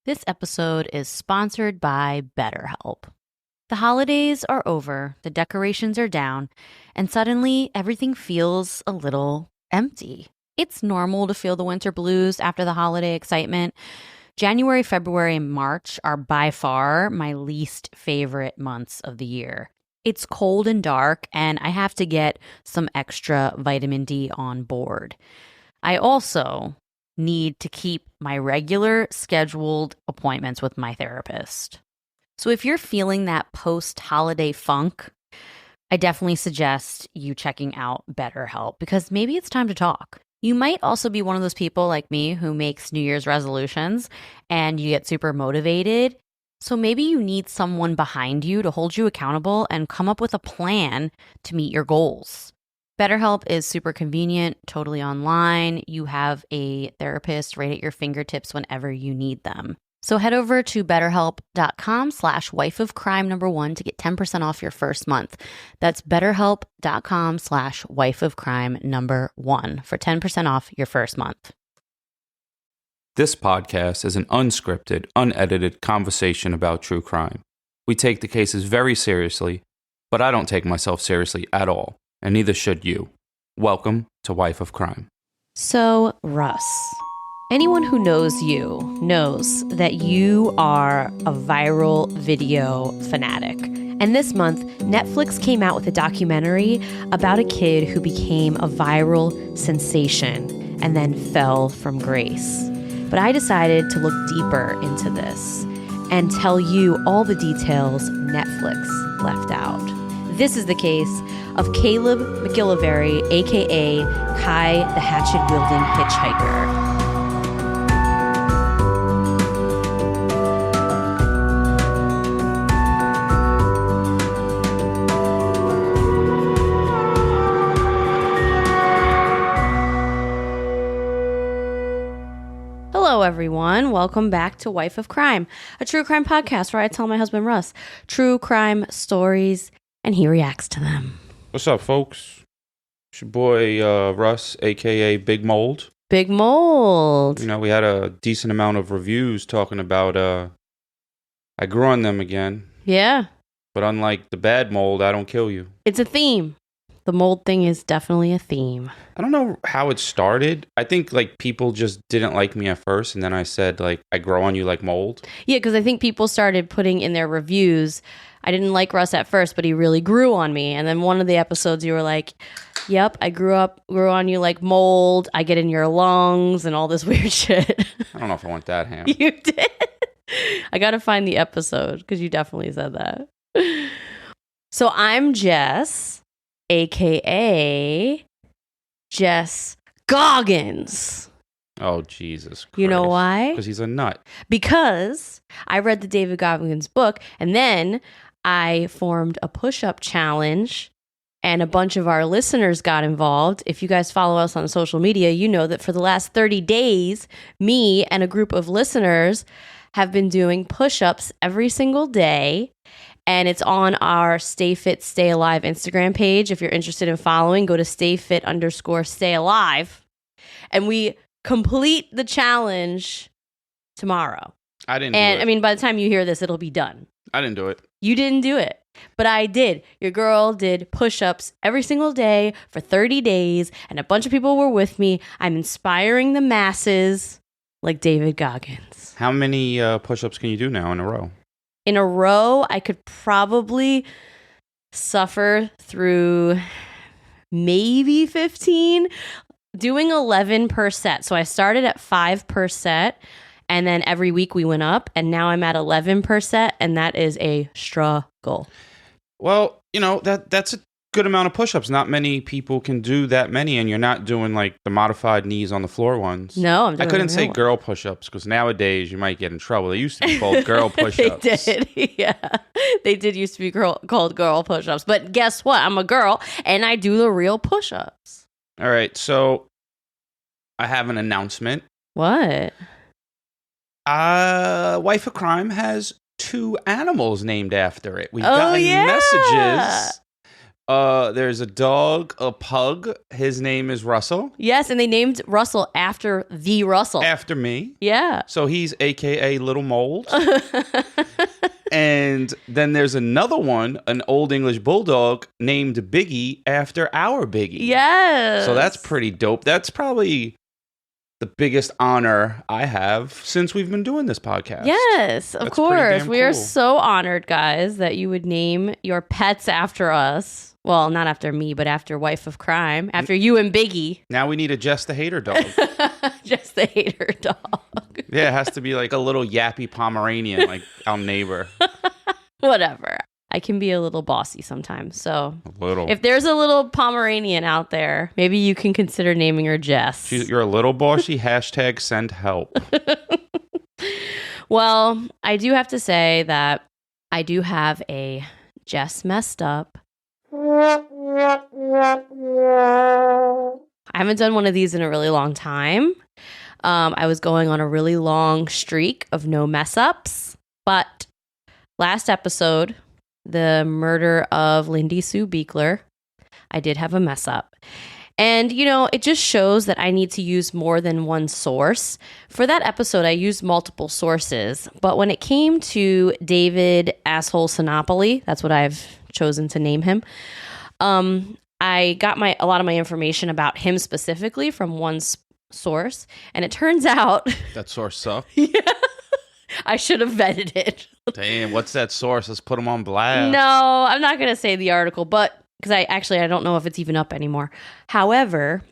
This episode is sponsored by BetterHelp. The holidays are over, the decorations are down, and suddenly everything feels a little empty. It's normal to feel the winter blues after the holiday excitement. January, February, and March are by far my least favorite months of the year. It's cold and dark, and I have to get some extra vitamin D on board. I also need to keep my regular scheduled appointments with my therapist. So if you're feeling that post-holiday funk, I definitely suggest you checking out BetterHelp because maybe it's time to talk. You might also be one of those people like me who makes New Year's resolutions and you get super motivated. So maybe you need someone behind you to hold you accountable and come up with a plan to meet your goals. BetterHelp is super convenient, totally online. You have a therapist right at your fingertips whenever you need them. So head over to betterhelp.com/wifeofcrime1 to get 10% off your first month. That's betterhelp.com/wifeofcrime1 for 10% off your first month. This podcast is an unscripted, unedited conversation about true crime. We take the cases very seriously, but I don't take myself seriously at all. And neither should you. Welcome to Wife of Crime. So, Russ, anyone who knows you knows that you are a viral video fanatic. And this month, Netflix came out with a documentary about a kid who became a viral sensation and then fell from grace. But I decided to look deeper into this and tell you all the details Netflix left out. This is the case of Caleb McGillvary, a.k.a. Kai the Hatchet Wielding Hitchhiker. Hello, everyone. Welcome back to Wife of Crime, a true crime podcast where I tell my husband Russ true crime stories and he reacts to them. What's up, folks? It's your boy Russ, a.k.a. Big Mold. Big Mold. You know, we had a decent amount of reviews talking about I grew on them again. Yeah. But unlike the bad mold, I don't kill you. It's a theme. The mold thing is definitely a theme. I don't know how it started. I think people just didn't like me at first, and then I said I grow on you like mold. Yeah, because I think people started putting in their reviews, I didn't like Russ at first, but he really grew on me. And then one of the episodes you were like, yep, I grew on you like mold. I get in your lungs and all this weird shit. I don't know if I want that ham. You did. I got to find the episode because you definitely said that. So I'm Jess, a.k.a. Jess Goggins. Oh, Jesus Christ. You know why? Because he's a nut. Because I read the David Goggins book, and then I formed a push-up challenge, and a bunch of our listeners got involved. If you guys follow us on social media, you know that for the last 30 days, me and a group of listeners have been doing push-ups every single day. And it's on our Stay Fit, Stay Alive Instagram page. If you're interested in following, go to stayfit_stay alive. And we complete the challenge tomorrow. I didn't do it. And I mean, by the time you hear this, it'll be done. I didn't do it. You didn't do it, but I did. Your girl did push-ups every single day for 30 days, and a bunch of people were with me. I'm inspiring the masses like David Goggins. How many push-ups can you do now in a row? In a row, I could probably suffer through maybe 15, doing 11 per set. So I started at 5 per set, and then every week we went up, and now I'm at 11 per set, and that is a struggle. Well, you know, that's a good amount of push-ups. Not many people can do that many, and you're not doing the modified knees on the floor ones. No, I'm doing I couldn't say girl push-ups because nowadays you might get in trouble. They used to be called girl push-ups. They did, yeah. They did used to be called girl push-ups. But guess what? I'm a girl, and I do the real push-ups. All right, so I have an announcement. What? Wife of Crime has 2 animals named after it. We've gotten messages There's a dog, a pug. His name is Russell. Yes, and they named Russell after the Russell. After me. Yeah. So he's AKA Little Mold. And then there's another one, an Old English Bulldog named Biggie after our Biggie. Yes. So that's pretty dope. That's probably the biggest honor I have since we've been doing this podcast. Yes, of That's course. We are cool. so honored, guys, that you would name your pets after us. Well, not after me, but after Wife of Crime, after you and Biggie. Now we need a Jess the Hater dog. Just the hater dog. Yeah, it has to be like a little yappy Pomeranian, like our neighbor. Whatever. I can be a little bossy sometimes. So A little. if there's a little Pomeranian out there, maybe you can consider naming her Jess. You're a little bossy. # send help. Well, I do have to say that I do have a Jess messed up. I haven't done one of these in a really long time. I was going on a really long streak of no mess ups, but last episode, the murder of Lindy Sue Beekler, I did have a mess up. And, it just shows that I need to use more than one source. For that episode, I used multiple sources. But when it came to David Asshole Sinopoli, that's what I've chosen to name him, I got a lot of my information about him specifically from one source. And it turns out... That source sucked? Yeah. I should have vetted it. Damn, what's that source? Let's put him on blast. No, I'm not going to say the article, but... Because I don't know if it's even up anymore. However,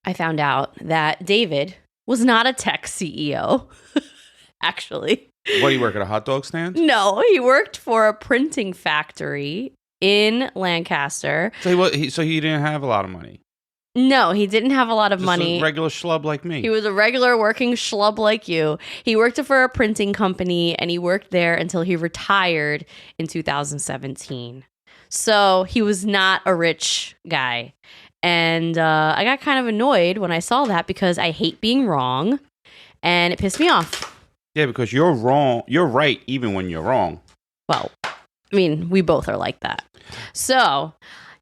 I found out that David was not a tech CEO, actually. What, do you work at a hot dog stand? No, he worked for a printing factory in Lancaster. So he didn't have a lot of money? No, he didn't have a lot of Just money. a regular schlub like me. He was a regular working schlub like you. He worked for a printing company, and he worked there until he retired in 2017. So he was not a rich guy. And I got kind of annoyed when I saw that because I hate being wrong. And it pissed me off. Yeah, because you're wrong. You're right even when you're wrong. Well, I mean, we both are like that. So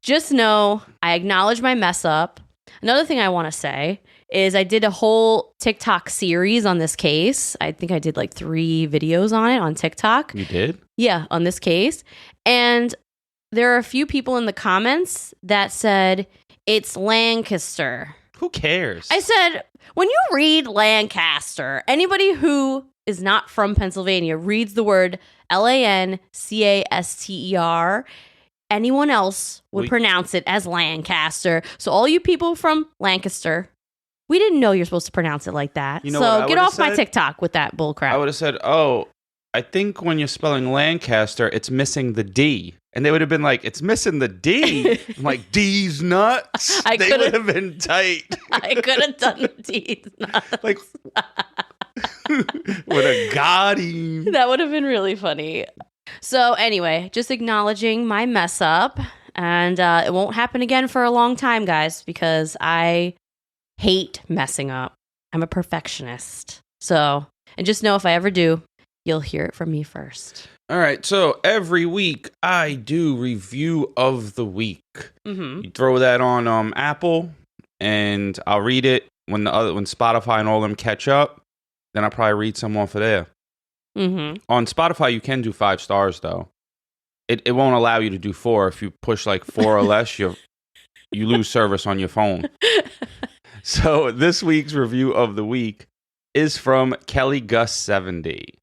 just know I acknowledge my mess up. Another thing I want to say is I did a whole TikTok series on this case. I think I did like 3 videos on it on TikTok. You did? Yeah, on this case. And... there are a few people in the comments that said, it's Lancaster. Who cares? I said, when you read Lancaster, anybody who is not from Pennsylvania reads the word Lancaster. Anyone else would pronounce it as Lancaster. So all you people from Lancaster, we didn't know you're supposed to pronounce it like that. So get off my TikTok with that bullcrap. I would have said, I think when you're spelling Lancaster, it's missing the D. And they would have been like, it's missing the D. I'm like, D's nuts? They would have been tight. I could have done the D's nuts. Like, would have got him. That would have been really funny. So anyway, just acknowledging my mess up. And it won't happen again for a long time, guys, because I hate messing up. I'm a perfectionist. So, and just know if I ever do, you'll hear it from me first. All right, so every week I do review of the week. Mm-hmm. You throw that on Apple, and I'll read it when Spotify and all them catch up. Then I'll probably read some off of there. Mm-hmm. On Spotify, you can do 5 stars though. It won't allow you to do 4. If you push like 4 or less, you lose service on your phone. So this week's review of the week is from Kelly Gus 70.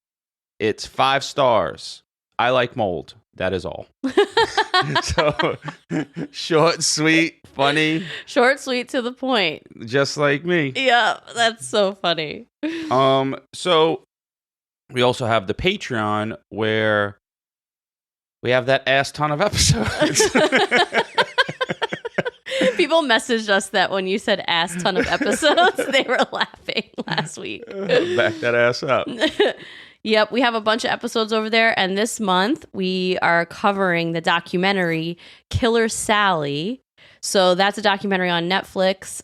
It's 5 stars. I like mold. That is all. So short, sweet, funny. Short, sweet, to the point. Just like me. Yeah, that's so funny. So we also have the Patreon where we have that ass ton of episodes. People messaged us that when you said ass ton of episodes, they were laughing last week. Back that ass up. Yep, we have a bunch of episodes over there, and this month we are covering the documentary Killer Sally. So that's a documentary on Netflix.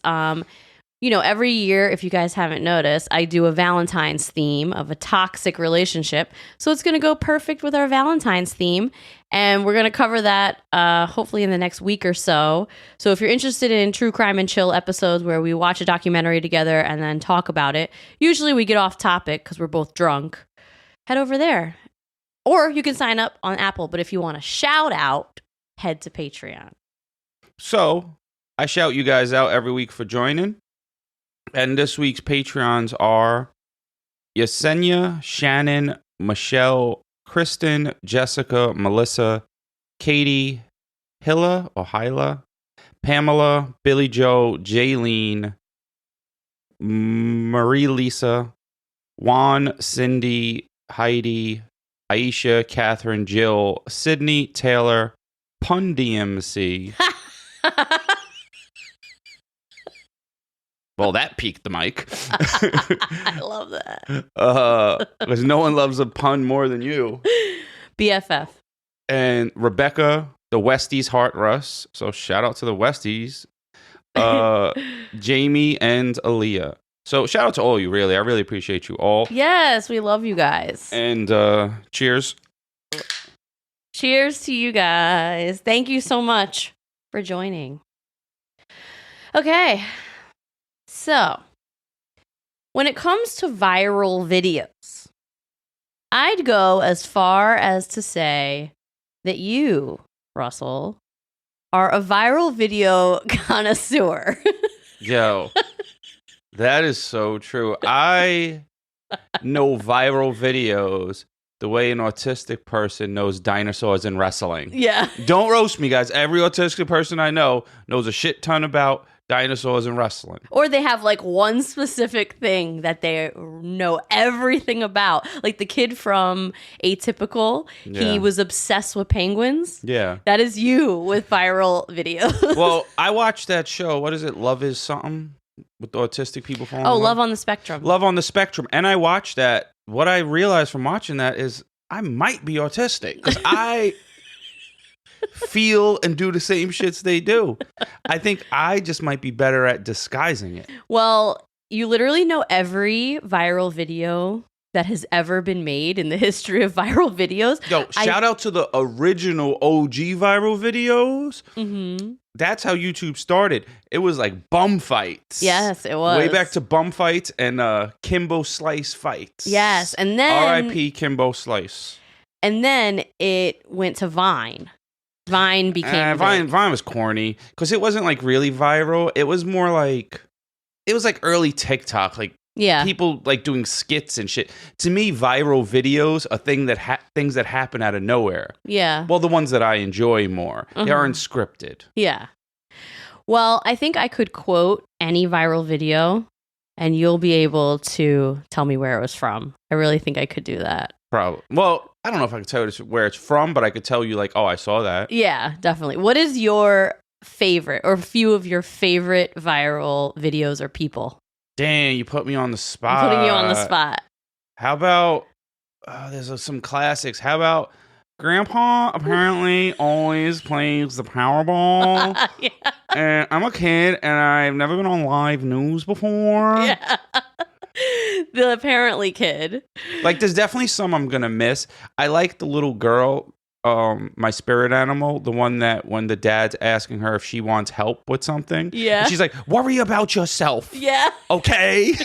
every year, if you guys haven't noticed, I do a Valentine's theme of a toxic relationship. So it's going to go perfect with our Valentine's theme. And we're going to cover that hopefully in the next week or so. So if you're interested in true crime and chill episodes where we watch a documentary together and then talk about it, usually we get off topic because we're both drunk, head over there. Or you can sign up on Apple. But if you want a shout out, head to Patreon. So I shout you guys out every week for joining. And this week's Patreons are Yesenia, Shannon, Michelle, Kristen, Jessica, Melissa, Katie, Hila, Pamela, Billy Joe, Jaylene, Marie Lisa, Juan, Cindy, Heidi, Aisha, Catherine, Jill, Sydney, Taylor, Pun DMC. Well, that peaked the mic. I love that. Because no one loves a pun more than you. BFF. And Rebecca, the Westies Heart Russ. So shout out to the Westies. Jamie and Aaliyah. So shout out to all of you, really. I really appreciate you all. Yes, we love you guys. And cheers. Cheers to you guys. Thank you so much for joining. Okay. So, when it comes to viral videos, I'd go as far as to say that you, Russell, are a viral video connoisseur. Yo, that is so true. I know viral videos the way an autistic person knows dinosaurs and wrestling. Yeah. Don't roast me, guys. Every autistic person I know knows a shit ton about dinosaurs and wrestling. Or they have like one specific thing that they know everything about. Like the kid from Atypical, he was obsessed with penguins. Yeah. That is you with viral videos. Well, I watched that show. What is it? Love is something? With the autistic people falling in love? Love on the Spectrum. Love on the Spectrum. And I watched that. What I realized from watching that is I might be autistic. Because I feel and do the same shits they do. I think I just might be better at disguising it. Well, you literally know every viral video that has ever been made in the history of viral videos. Yo, shout out to the original OG viral videos. Mm-hmm. That's how YouTube started. It was like bum fights. Yes, it was. Way back to bum fights and Kimbo Slice fights. Yes, and then R.I.P. Kimbo Slice. And then it went to Vine. Vine became Vine was corny because it wasn't like really viral. It was more like early TikTok, like people like doing skits and shit. To me, viral videos are things that happen out of nowhere. Yeah. Well, the ones that I enjoy more, they aren't scripted. Yeah. Well, I think I could quote any viral video, and you'll be able to tell me where it was from. I really think I could do that. Probably. Well, I don't know if I can tell you where it's from, but I could tell you like, oh, I saw that. Yeah, definitely. What is your favorite or a few of your favorite viral videos or people? Dang, you put me on the spot. I'm putting you on the spot. How about, there's some classics. How about Grandpa apparently always plays the Powerball. Yeah. And I'm a kid and I've never been on live news before. Yeah. The apparently kid. Like, there's definitely some I'm gonna miss. I like the little girl, my spirit animal, the one that when the dad's asking her if she wants help with something, and she's like, "Worry about yourself." Yeah. Okay.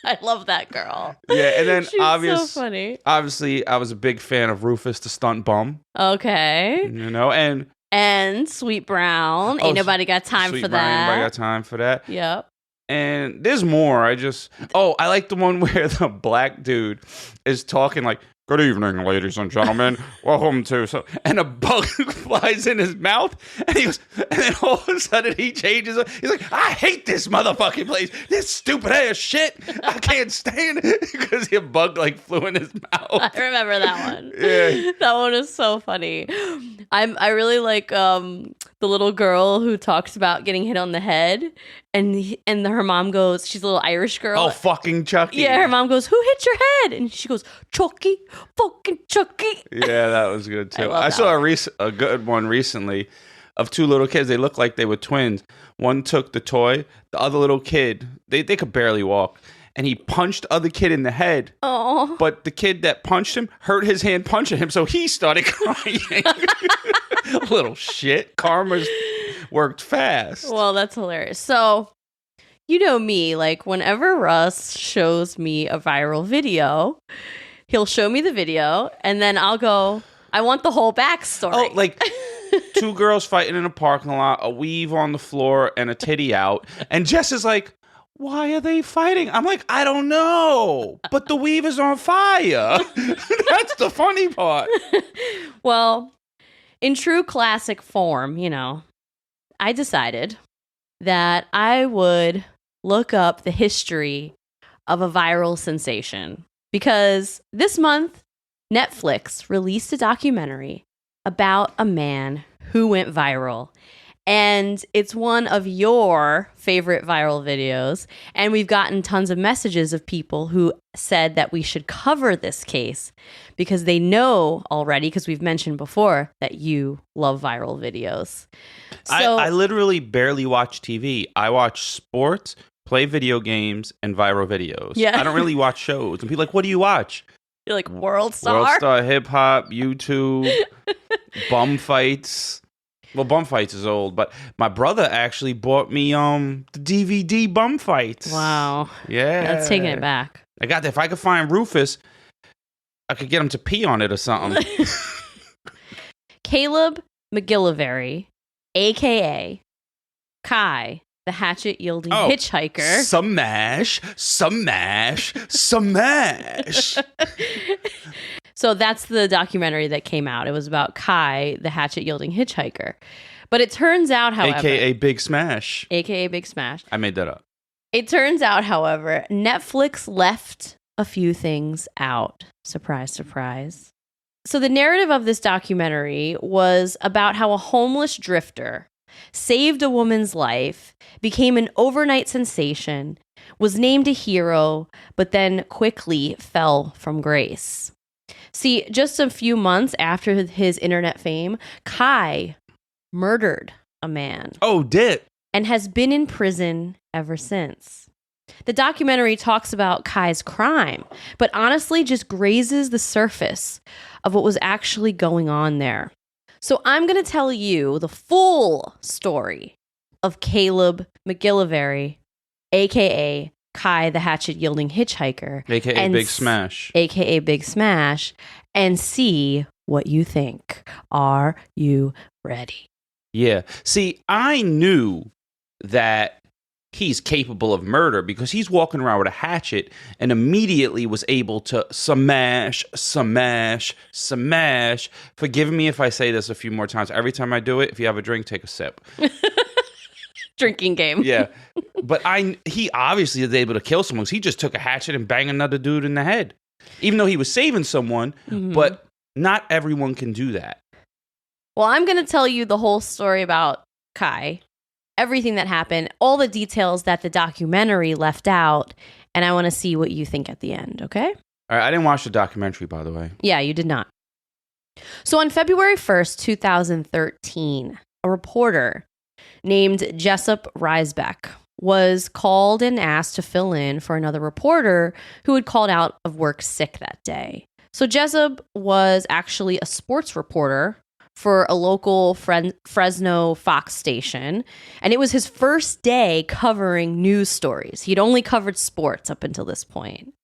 I love that girl. Yeah, and then so funny. Obviously, I was a big fan of Rufus the Stunt Bum. Okay. You know, and Sweet Brown. Ain't nobody got time for that. Ain't nobody got time for that. Yep. And there's more. I like the one where the black dude is talking like, "Good evening, ladies and gentlemen. Welcome to..." And a bug flies in his mouth, and he goes, and then all of a sudden he changes. He's like, "I hate this motherfucking place. This stupid ass shit. I can't stand it," because a bug like flew in his mouth. I remember that one. Yeah, that one is so funny. I really like the little girl who talks about getting hit on the head, and her mom goes, she's a little Irish girl. Oh, fucking Chucky. Yeah, her mom goes, "Who hit your head?" And she goes, "Chucky, fucking Chucky." Yeah, that was good too. I saw a good one recently of two little kids. They looked like they were twins. One took the toy. The other little kid, they could barely walk. And he punched the other kid in the head. Oh. But the kid that punched him hurt his hand punching him, so he started crying. Little shit. Karma's worked fast. Well, that's hilarious. So, you know me, like whenever Russ shows me a viral video, he'll show me the video and then I'll go, I want the whole backstory. Oh, like two girls fighting in a parking lot, a weave on the floor, and a titty out. And Jess is like, why are they fighting? I'm like, I don't know, but the weave is on fire. That's the funny part. Well, in true classic form, I decided that I would look up the history of a viral sensation because this month, Netflix released a documentary about a man who went viral. And it's one of your favorite viral videos. And we've gotten tons of messages of people who said that we should cover this case because they know already, because we've mentioned before, that you love viral videos. So, I literally barely watch TV. I watch sports, play video games, and viral videos. Yeah. I don't really watch shows. And people are like, what do you watch? You're like World Star? World Star, hip hop, YouTube, bum fights. Well, Bum Fights is old, but my brother actually bought me the DVD Bum Fights. Wow. Yeah. That's taking it back. I got that. If I could find Rufus, I could get him to pee on it or something. Caleb McGillvary, a.k.a. Kai, the hatchet-yielding hitchhiker. Smash. So that's the documentary that came out. It was about Kai, the hatchet-wielding hitchhiker. But it turns out, however... A.K.A. Big Smash. A.k.a. Big Smash. I made that up. It turns out, however, Netflix left a few things out. Surprise, surprise. So the narrative of this documentary was about how a homeless drifter saved a woman's life, became an overnight sensation, was named a hero, but then quickly fell from grace. See, just a few months after his internet fame, Kai murdered a man. Oh, did? And has been in prison ever since. The documentary talks about Kai's crime, but honestly just grazes the surface of what was actually going on there. So I'm going to tell you the full story of Caleb McGillvary, a.k.a. Kai, the hatchet-wielding hitchhiker. A.k.a. Big Smash. A.k.a. Big Smash. And see what you think. Are you ready? Yeah. See, I knew that he's capable of murder because he's walking around with a hatchet and immediately was able to smash. Forgive me if I say this a few more times. Every time I do it, if you have a drink, take a sip. Drinking game. Yeah. But he obviously is able to kill someone. He just took a hatchet and banged another dude in the head. Even though he was saving someone, but not everyone can do that. Well, I'm going to tell you the whole story about Kai, everything that happened, all the details that the documentary left out, and I want to see what you think at the end, okay? All right, I didn't watch the documentary, by the way. Yeah, you did not. So on February 1st, 2013, a reporter named Jessup Risbeck was called and asked to fill in for another reporter who had called out of work sick that day. So Jessup was actually a sports reporter for a local Fresno Fox station, and it was his first day covering news stories. He'd only covered sports up until this point.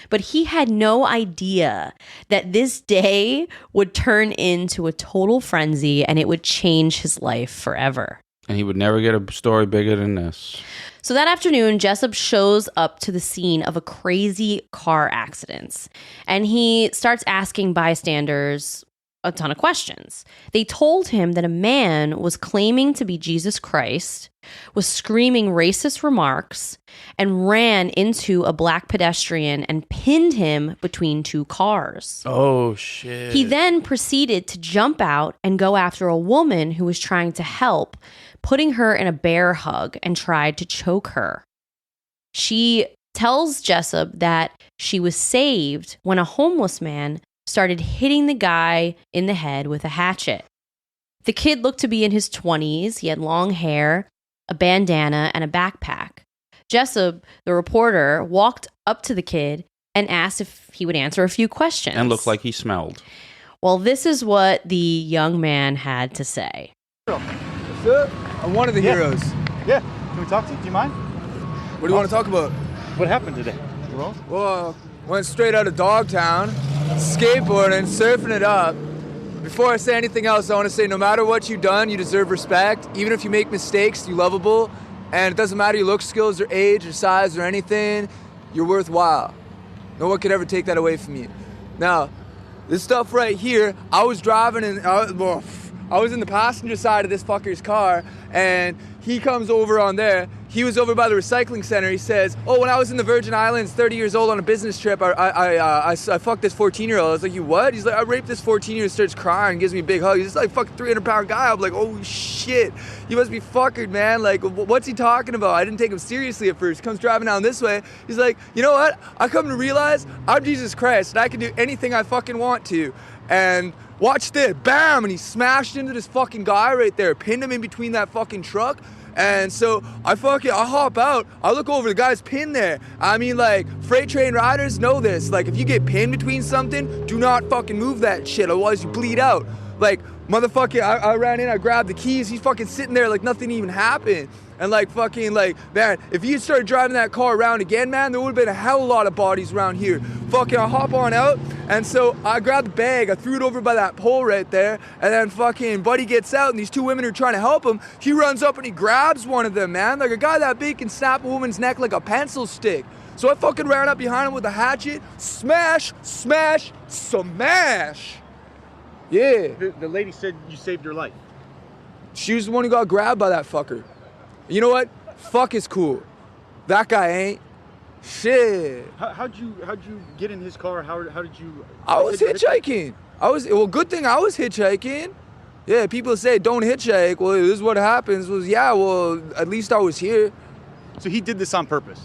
But he had no idea that this day would turn into a total frenzy and it would change his life forever. And he would never get a story bigger than this. So that afternoon, Jessup shows up to the scene of a crazy car accident, and he starts asking bystanders a ton of questions. They told him that a man was claiming to be Jesus Christ, was screaming racist remarks, and ran into a black pedestrian and pinned him between two cars. Oh, shit. He then proceeded to jump out and go after a woman who was trying to help, putting her in a bear hug and tried to choke her. She tells Jessup that she was saved when a homeless man started hitting the guy in the head with a hatchet. The kid looked to be in his 20s. He had long hair, a bandana, and a backpack. Jessup, the reporter, walked up to the kid and asked if he would answer a few questions. And looked like he smelled. Well, this is what the young man had to say. What's up? I'm one of the heroes. Yeah. Can we talk to you? Do you mind? What do you want to talk about? What happened today? You well? Well, went straight out of Dogtown, skateboarding, surfing it up. Before I say anything else, I want to say no matter what you've done, you deserve respect. Even if you make mistakes, you're lovable. And it doesn't matter your look, skills, or age, or size, or anything. You're worthwhile. No one could ever take that away from you. Now, this stuff right here, I was driving and I was in the passenger side of this fucker's car, and he comes over on there. He was over by the recycling center. He says, "Oh, when I was in the Virgin Islands, 30 years old on a business trip, I fucked this 14-year-old." I was like, "You what?" He's like, "I raped this 14-year-old." Starts crying, gives me a big hug. He's like, fucking 300-pound guy. I'm like, "Oh shit, you must be fuckered, man. Like, what's he talking about?" I didn't take him seriously at first. He comes driving down this way. He's like, "You know what? I come to realize I'm Jesus Christ, and I can do anything I fucking want to." And watch this, bam, and he smashed into this fucking guy right there, pinned him in between that fucking truck. And so I hop out, I look over, the guy's pinned there. I mean, like, freight train riders know this. Like, if you get pinned between something, do not fucking move that shit, otherwise you bleed out. Like, motherfucking, I ran in, I grabbed the keys, he's fucking sitting there like nothing even happened. And like fucking like, man, if you started driving that car around again, man, there would have been a hell of a lot of bodies around here. Fucking, I hop on out, and so I grabbed the bag, I threw it over by that pole right there, and then fucking buddy gets out, and these two women are trying to help him. He runs up and he grabs one of them, man. Like a guy that big can snap a woman's neck like a pencil stick. So I fucking ran up behind him with a hatchet, smash, smash, smash. Yeah. The lady said you saved her life. She was the one who got grabbed by that fucker. You know what? Fuck is cool. That guy ain't. Shit. How'd you get in his car? How did you? I was hitchhiking. Good thing I was hitchhiking. Yeah, people say don't hitchhike. Well, this is what happens. At least I was here. So he did this on purpose?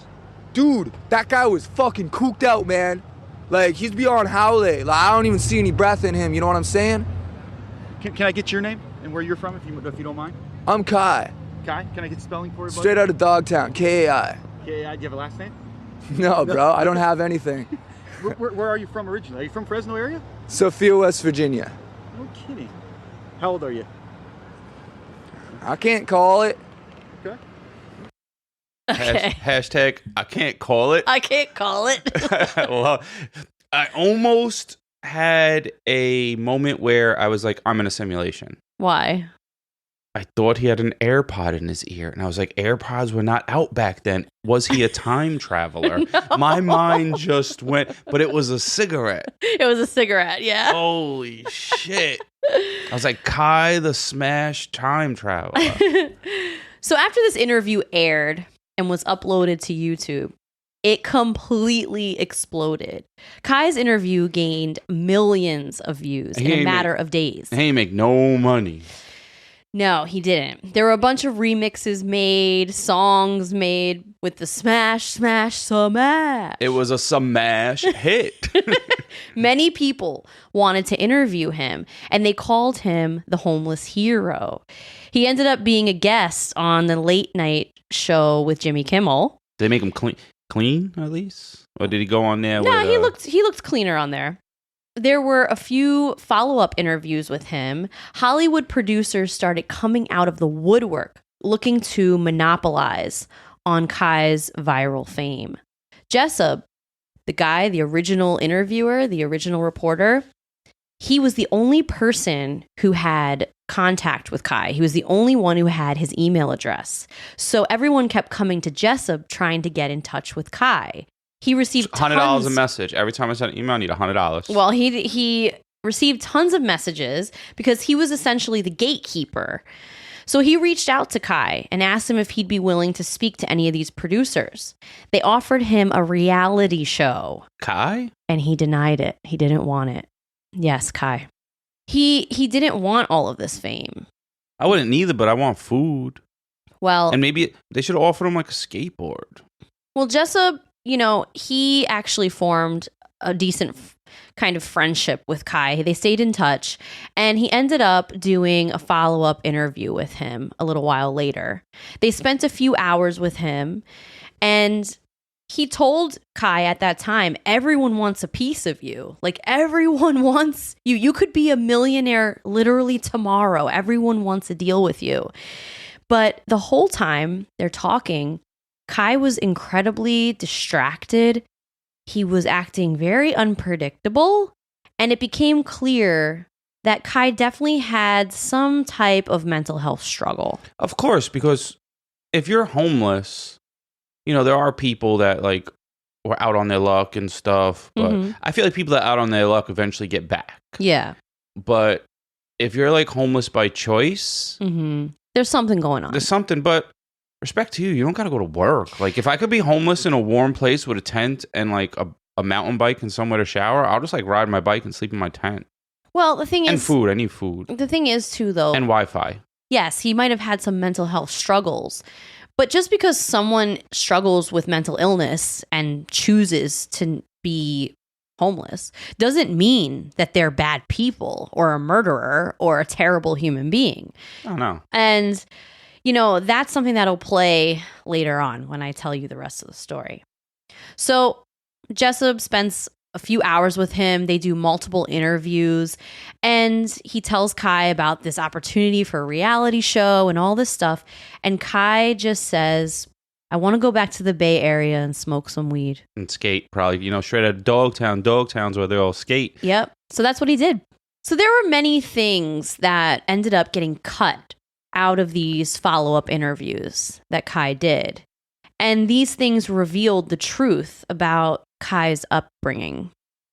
Dude, that guy was fucking cooked out, man. Like, he's beyond howley. Like, I don't even see any breath in him, you know what I'm saying? Can I get your name and where you're from, if you don't mind? I'm Kai. Kai? Can I get spelling for you, buddy? Straight out of Dogtown, K-A-I. K-A-I, do you have a last name? No, bro, I don't have anything. Where are you from originally? Are you from Fresno area? Sophia, West Virginia. No kidding. How old are you? I can't call it. Okay. Hashtag, I can't call it. I can't call it. Well, I almost had a moment where I was like, I'm in a simulation. Why? I thought he had an AirPod in his ear, and I was like, AirPods were not out back then. Was he a time traveler? No. My mind just went, but it was a cigarette. It was a cigarette, yeah. Holy shit. I was like, Kai the Smash time traveler. So after this interview aired and was uploaded to YouTube, it completely exploded. Kai's interview gained millions of views in a matter of days. He ain't make no money. No, he didn't. There were a bunch of remixes made, songs made with the smash, smash, smash. It was a smash hit. Many people wanted to interview him, and they called him the homeless hero. He ended up being a guest on the late night show with Jimmy Kimmel. Did they make him clean at least? Or did he go on there No, he looked cleaner on there. There were a few follow-up interviews with him. Hollywood producers started coming out of the woodwork looking to monopolize on Kai's viral fame. Jessup, the original interviewer, the original reporter, he was the only person who had contact with Kai. He was the only one who had his email address. So everyone kept coming to Jessup trying to get in touch with Kai. He received $100 a message. Every time I send an email, I need $100. Well, he received tons of messages because he was essentially the gatekeeper. So he reached out to Kai and asked him if he'd be willing to speak to any of these producers. They offered him a reality show. Kai? And he denied it. He didn't want it. Yes, Kai. He didn't want all of this fame. I wouldn't either, but I want food. Well, and maybe they should offer him like a skateboard. Well, Jessup, he actually formed a decent kind of friendship with Kai. They stayed in touch, and he ended up doing a follow-up interview with him a little while later. They spent a few hours with him, and he told Kai at that time, everyone wants a piece of you. Like, everyone wants you. You could be a millionaire literally tomorrow. Everyone wants to deal with you. But the whole time they're talking, Kai was incredibly distracted. He was acting very unpredictable. And it became clear that Kai definitely had some type of mental health struggle. Of course, because if you're homeless, you know, there are people that like were out on their luck and stuff, but I feel like people that are out on their luck eventually get back. Yeah. But if you're like homeless by choice, there's something going on. There's something, but respect to you, you don't got to go to work. Like, if I could be homeless in a warm place with a tent and like a mountain bike and somewhere to shower, I'll just like ride my bike and sleep in my tent. Well, the thing is... And food, I need food. The thing is too, though... And Wi-Fi. Yes, he might have had some mental health struggles. But just because someone struggles with mental illness and chooses to be homeless doesn't mean that they're bad people or a murderer or a terrible human being. Oh, no. And, you know, that's something that'll play later on when I tell you the rest of the story. So Jessup spends a few hours with him. They do multiple interviews, and he tells Kai about this opportunity for a reality show and all this stuff. And Kai just says, I want to go back to the Bay Area and smoke some weed. And skate, probably, you know, straight out of Dogtown. Dogtown's where they all skate. Yep. So that's what he did. So there were many things that ended up getting cut out of these follow-up interviews that Kai did. And these things revealed the truth about Kai's upbringing,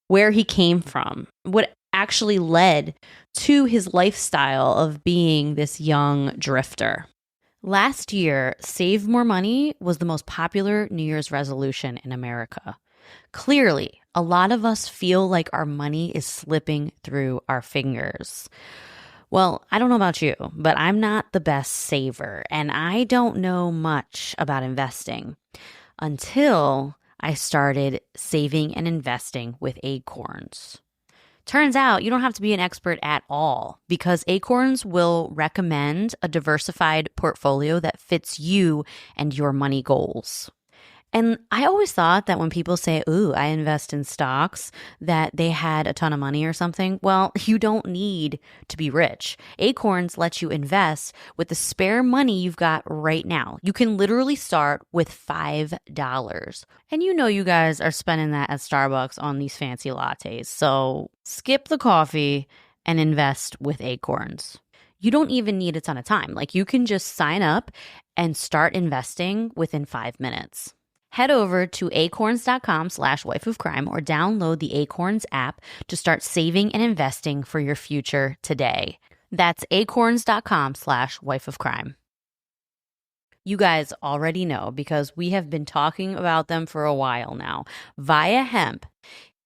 where he came from, what actually led to his lifestyle of being this young drifter. Last year, Save More Money was the most popular New Year's resolution in America. Clearly, a lot of us feel like our money is slipping through our fingers. Well, I don't know about you, but I'm not the best saver, and I don't know much about investing until I started saving and investing with Acorns. Turns out you don't have to be an expert at all, because Acorns will recommend a diversified portfolio that fits you and your money goals. And I always thought that when people say, ooh, I invest in stocks, that they had a ton of money or something. Well, you don't need to be rich. Acorns lets you invest with the spare money you've got right now. You can literally start with $5. And you know you guys are spending that at Starbucks on these fancy lattes. So skip the coffee and invest with Acorns. You don't even need a ton of time. Like, you can just sign up and start investing within 5 minutes. Head over to acorns.com/wifeofcrime or download the Acorns app to start saving and investing for your future today. That's acorns.com/wifeofcrime. You guys already know, because we have been talking about them for a while now. Via Hemp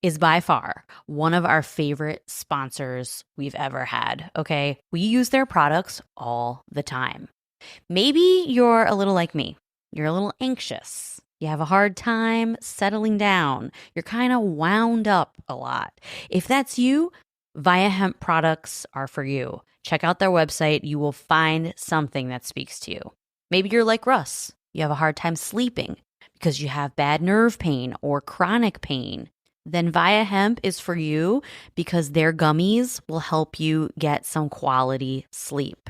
is by far one of our favorite sponsors we've ever had, okay? We use their products all the time. Maybe you're a little like me. You're a little anxious. You have a hard time settling down. You're kind of wound up a lot. If that's you, Via Hemp products are for you. Check out their website. You will find something that speaks to you. Maybe you're like Russ. You have a hard time sleeping because you have bad nerve pain or chronic pain. Then Via Hemp is for you, because their gummies will help you get some quality sleep.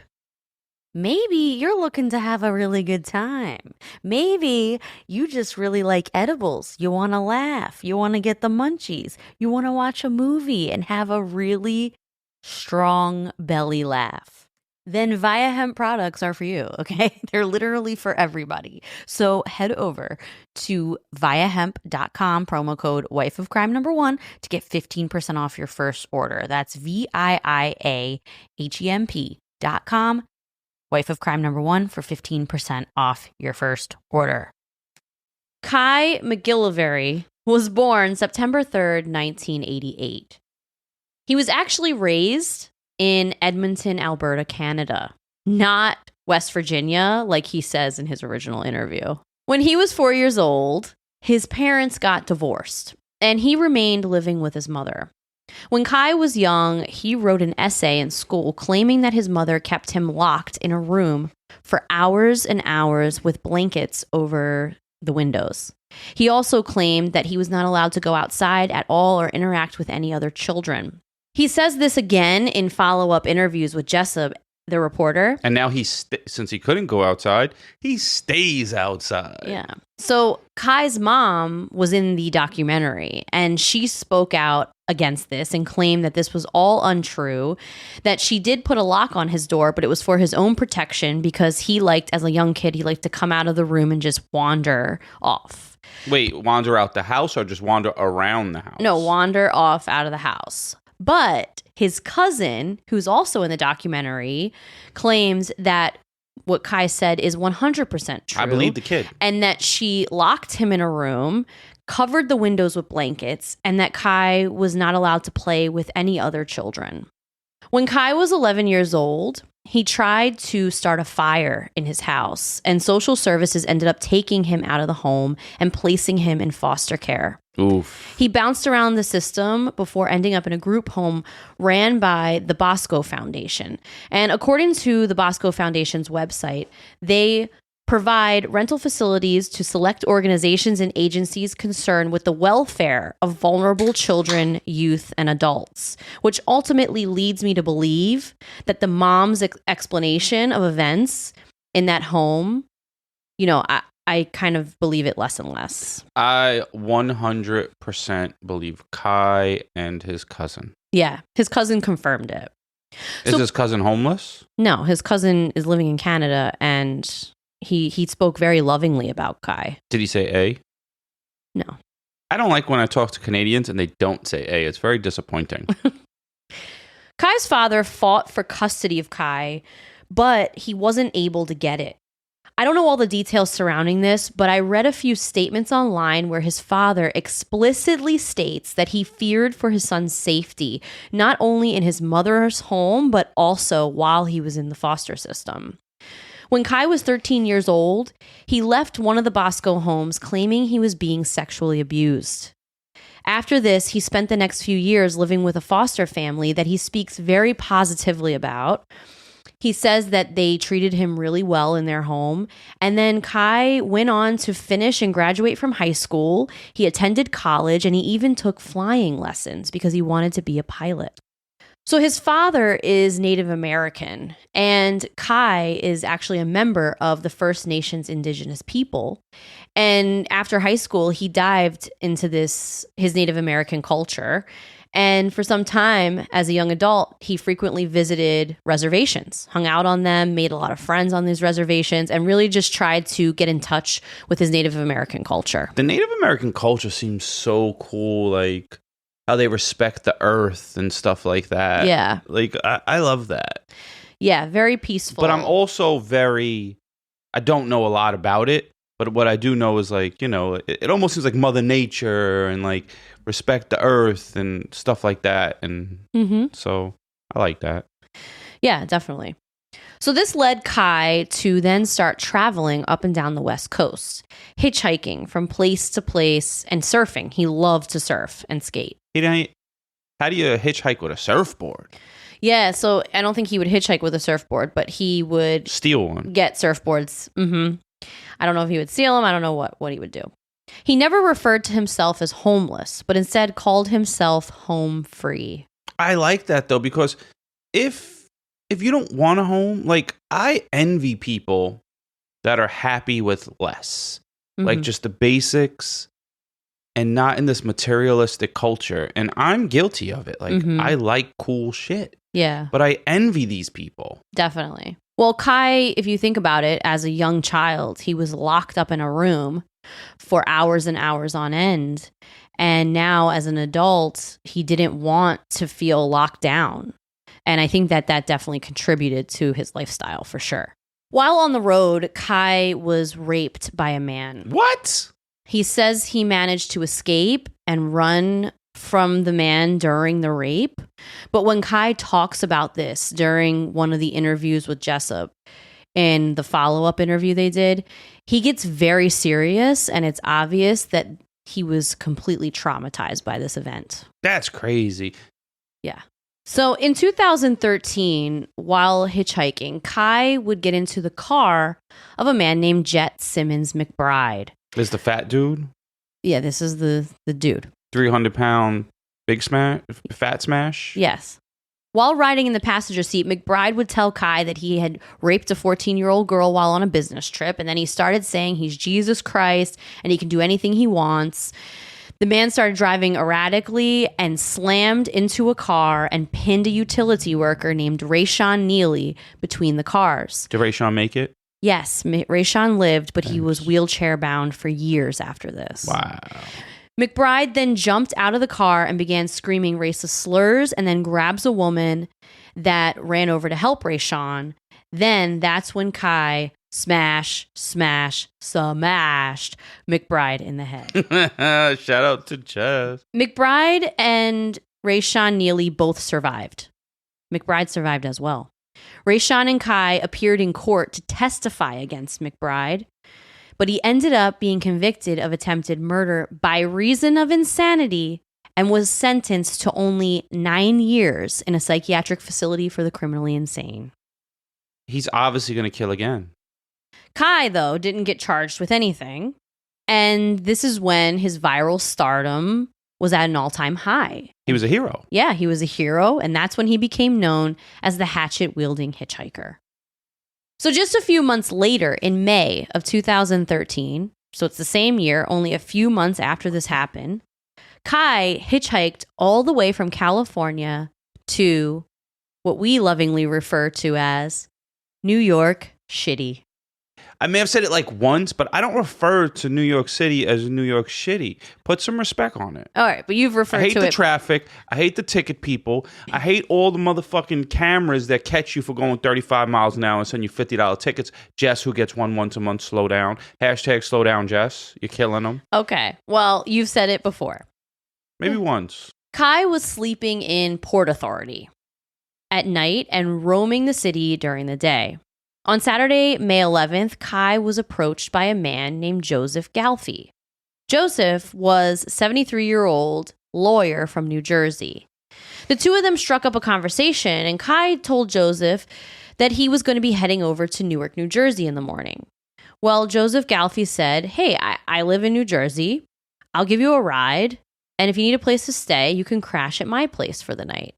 Maybe you're looking to have a really good time. Maybe you just really like edibles. You want to laugh. You want to get the munchies. You want to watch a movie and have a really strong belly laugh. Then Via Hemp products are for you, okay? They're literally for everybody. So head over to viahemp.com, promo code wifeofcrime1 to get 15% off your first order. That's VIIAHEMP.com. Wife of Crime #1 for 15% off your first order. Kai McGillvary was born September 3rd, 1988. He was actually raised in Edmonton, Alberta, Canada, not West Virginia, like he says in his original interview. When he was 4 years old, his parents got divorced, and he remained living with his mother. When Kai was young, he wrote an essay in school claiming that his mother kept him locked in a room for hours and hours with blankets over the windows. He also claimed that he was not allowed to go outside at all or interact with any other children. He says this again in follow-up interviews with Jessup, the reporter. And now since he couldn't go outside, he stays outside. Yeah. So Kai's mom was in the documentary, and she spoke out against this and claimed that this was all untrue, that she did put a lock on his door, but it was for his own protection because he liked, as a young kid, he liked to come out of the room and just wander off. Wait, wander out the house or just wander around the house? No, wander off out of the house. But his cousin, who's also in the documentary, claims that what Kai said is 100% true. I believe the kid. And that she locked him in a room, covered the windows with blankets, and that Kai was not allowed to play with any other children. When Kai was 11 years old, he tried to start a fire in his house, and social services ended up taking him out of the home and placing him in foster care. Oof. He bounced around the system before ending up in a group home ran by the Bosco Foundation. And according to the Bosco Foundation's website, they provide rental facilities to select organizations and agencies concerned with the welfare of vulnerable children, youth, and adults, which ultimately leads me to believe that the mom's explanation of events in that home, I kind of believe it less and less. I 100% believe Kai and his cousin. Yeah, his cousin confirmed it. Is his cousin homeless? No, his cousin is living in Canada, and he spoke very lovingly about Kai. Did he say A? No. I don't like when I talk to Canadians and they don't say A. It's very disappointing. Kai's father fought for custody of Kai, but he wasn't able to get it. I don't know all the details surrounding this, but I read a few statements online where his father explicitly states that he feared for his son's safety, not only in his mother's home, but also while he was in the foster system. When Kai was 13 years old, he left one of the Bosco homes claiming he was being sexually abused. After this, he spent the next few years living with a foster family that he speaks very positively about. He says that they treated him really well in their home. And then Kai went on to finish and graduate from high school. He attended college, and he even took flying lessons because he wanted to be a pilot. So his father is Native American, and Kai is actually a member of the First Nations Indigenous people. And after high school, he dived into his Native American culture. And for some time, as a young adult, he frequently visited reservations, hung out on them, made a lot of friends on these reservations, and really just tried to get in touch with his Native American culture. The Native American culture seems so cool, like how they respect the earth and stuff like that. Yeah. Like, I love that. Yeah, very peaceful. But I'm also I don't know a lot about it, but what I do know is like, it almost seems like Mother Nature and like respect the earth and stuff like that. And so I like that. Yeah, definitely. So this led Kai to then start traveling up and down the West Coast, hitchhiking from place to place and surfing. He loved to surf and skate. How do you hitchhike with a surfboard? Yeah, so I don't think he would hitchhike with a surfboard, but he would steal one. Get surfboards. I don't know if he would steal them. I don't know what he would do. He never referred to himself as homeless, but instead called himself home free. I like that though, because if you don't want a home, like I envy people that are happy with less, like just the basics and not in this materialistic culture. And I'm guilty of it. Like I like cool shit. Yeah. But I envy these people. Definitely. Well, Kai, if you think about it, as a young child, he was locked up in a room for hours and hours on end. And now as an adult, he didn't want to feel locked down. And I think that definitely contributed to his lifestyle for sure. While on the road, Kai was raped by a man. What? He says he managed to escape and run from the man during the rape. But when Kai talks about this during one of the interviews with Jessup, in the follow-up interview they did, he gets very serious, and it's obvious that he was completely traumatized by this event. That's crazy. Yeah. So in 2013, while hitchhiking, Kai would get into the car of a man named Jet Simmons McBride. Is the fat dude? Yeah, this is the dude. 300-pound fat smash? Yes. While riding in the passenger seat, McBride would tell Kai that he had raped a 14-year-old girl while on a business trip, and then he started saying he's Jesus Christ and he can do anything he wants. The man started driving erratically and slammed into a car and pinned a utility worker named Rayshawn Neely between the cars. Did Rayshawn make it? Yes, Rayshawn lived, but he was wheelchair bound for years after this. Wow. McBride then jumped out of the car and began screaming racist slurs and then grabs a woman that ran over to help Rayshawn. Then that's when Kai smashed McBride in the head. Shout out to Jess. McBride and Rayshawn Neely both survived. McBride survived as well. Rayshawn and Kai appeared in court to testify against McBride, but he ended up being convicted of attempted murder by reason of insanity and was sentenced to only 9 years in a psychiatric facility for the criminally insane. He's obviously going to kill again. Kai, though, didn't get charged with anything, and this is when his viral stardom was at an all-time high. He was a hero. Yeah, he was a hero, and that's when he became known as the Hatchet-wielding hitchhiker. So just a few months later, in May of 2013, so it's the same year, only a few months after this happened, Kai hitchhiked all the way from California to what we lovingly refer to as New York Shitty. I may have said it like once, but I don't refer to New York City as New York Shitty. Put some respect on it. All right, but you've referred to it. I hate the traffic. I hate the ticket people. I hate all the motherfucking cameras that catch you for going 35 miles an hour and send you $50 tickets. Jess, who gets one once a month, slow down. Hashtag slow down, Jess. You're killing them. Okay, well, you've said it before. Maybe once. Kai was sleeping in Port Authority at night and roaming the city during the day. On Saturday, May 11th, Kai was approached by a man named Joseph Galfie. Joseph was a 73-year-old lawyer from New Jersey. The two of them struck up a conversation, and Kai told Joseph that he was going to be heading over to Newark, New Jersey in the morning. Well, Joseph Galfie said, hey, I live in New Jersey. I'll give you a ride, and if you need a place to stay, you can crash at my place for the night.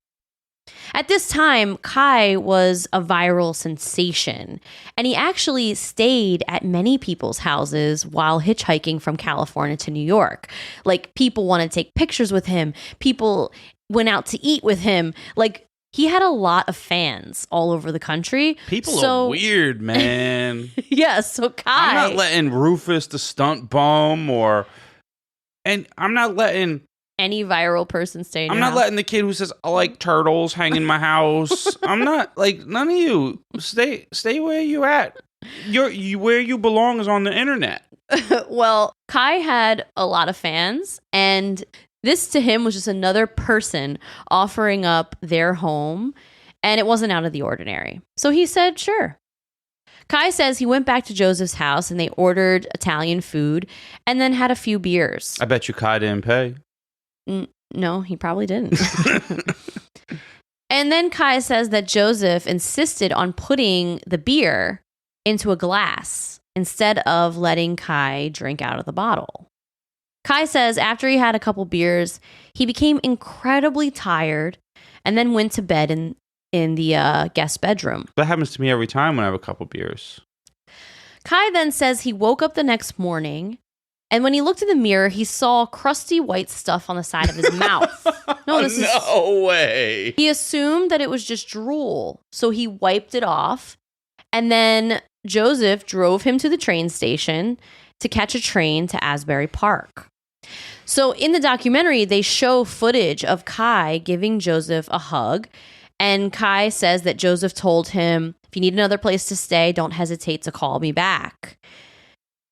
At this time, Kai was a viral sensation, and he actually stayed at many people's houses while hitchhiking from California to New York. Like, people wanted to take pictures with him. People went out to eat with him. Like, he had a lot of fans all over the country. People are weird, man. Yeah, so Kai... I'm not letting Rufus the stunt bum and I'm not letting... any viral person stay in your I'm not house. letting the kid who says, I like turtles hang in my house. I'm not, like, none of you. Stay where you at. Where you belong is on the internet. Well, Kai had a lot of fans, and this to him was just another person offering up their home, and it wasn't out of the ordinary. So he said, sure. Kai says he went back to Joseph's house, and they ordered Italian food, and then had a few beers. I bet you Kai didn't pay. No, he probably didn't. And then Kai says that Joseph insisted on putting the beer into a glass instead of letting Kai drink out of the bottle. Kai says after he had a couple beers, he became incredibly tired and then went to bed in the guest bedroom. That happens to me every time when I have a couple beers. Kai then says he woke up the next morning, and when he looked in the mirror, he saw crusty white stuff on the side of his mouth. No way. He assumed that it was just drool, so he wiped it off. And then Joseph drove him to the train station to catch a train to Asbury Park. So in the documentary, they show footage of Kai giving Joseph a hug. And Kai says that Joseph told him, if you need another place to stay, don't hesitate to call me back.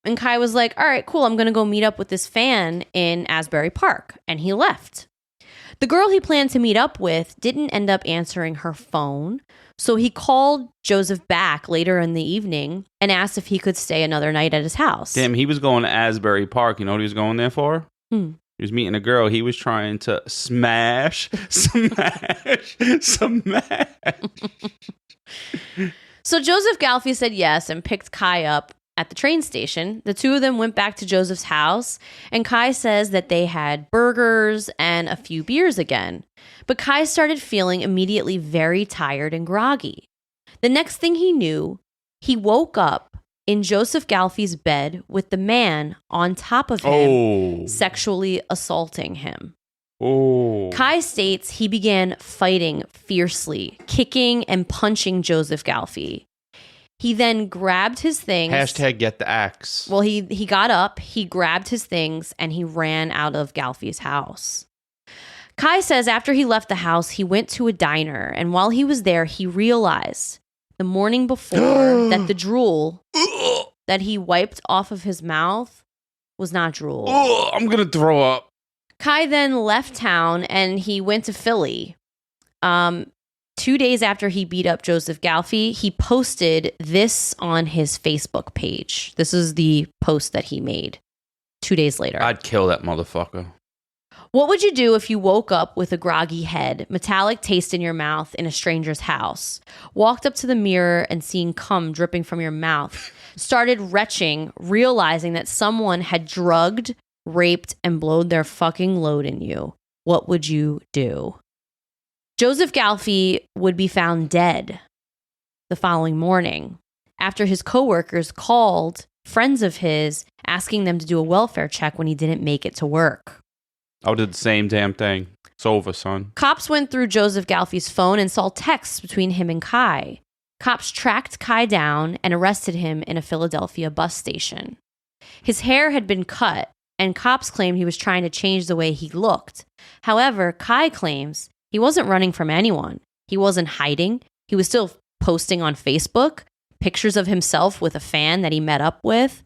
And Kai was like, all right, cool, I'm going to go meet up with this fan in Asbury Park. And he left. The girl he planned to meet up with didn't end up answering her phone. So he called Joseph back later in the evening and asked if he could stay another night at his house. Damn, he was going to Asbury Park. You know what he was going there for? He was meeting a girl. He was trying to smash. So Joseph Galfy said yes and picked Kai up at the train station. The two of them went back to Joseph's house, and Kai says that they had burgers and a few beers again. But Kai started feeling immediately very tired and groggy. The next thing he knew, he woke up in Joseph Galfy's bed with the man on top of him, sexually assaulting him. Kai states he began fighting fiercely, kicking and punching Joseph Galfy. He then grabbed his things. Hashtag get the axe. Well, he got up, he grabbed his things, and he ran out of Galfy's house. Kai says after he left the house, he went to a diner, and while he was there, he realized the morning before that the drool that he wiped off of his mouth was not drool. I'm going to throw up. Kai then left town and he went to Philly. 2 days after he beat up Joseph Galfy, he posted this on his Facebook page. This is the post that he made 2 days later. I'd kill that motherfucker. What would you do if you woke up with a groggy head, metallic taste in your mouth in a stranger's house, walked up to the mirror and seeing cum dripping from your mouth, started retching, realizing that someone had drugged, raped, and blowed their fucking load in you? What would you do? Joseph Galfy would be found dead the following morning after his coworkers called friends of his asking them to do a welfare check when he didn't make it to work. I would do the same damn thing. It's over, son. Cops went through Joseph Galfy's phone and saw texts between him and Kai. Cops tracked Kai down and arrested him in a Philadelphia bus station. His hair had been cut, and cops claimed he was trying to change the way he looked. However, Kai claims he wasn't running from anyone. He wasn't hiding. He was still posting on Facebook pictures of himself with a fan that he met up with.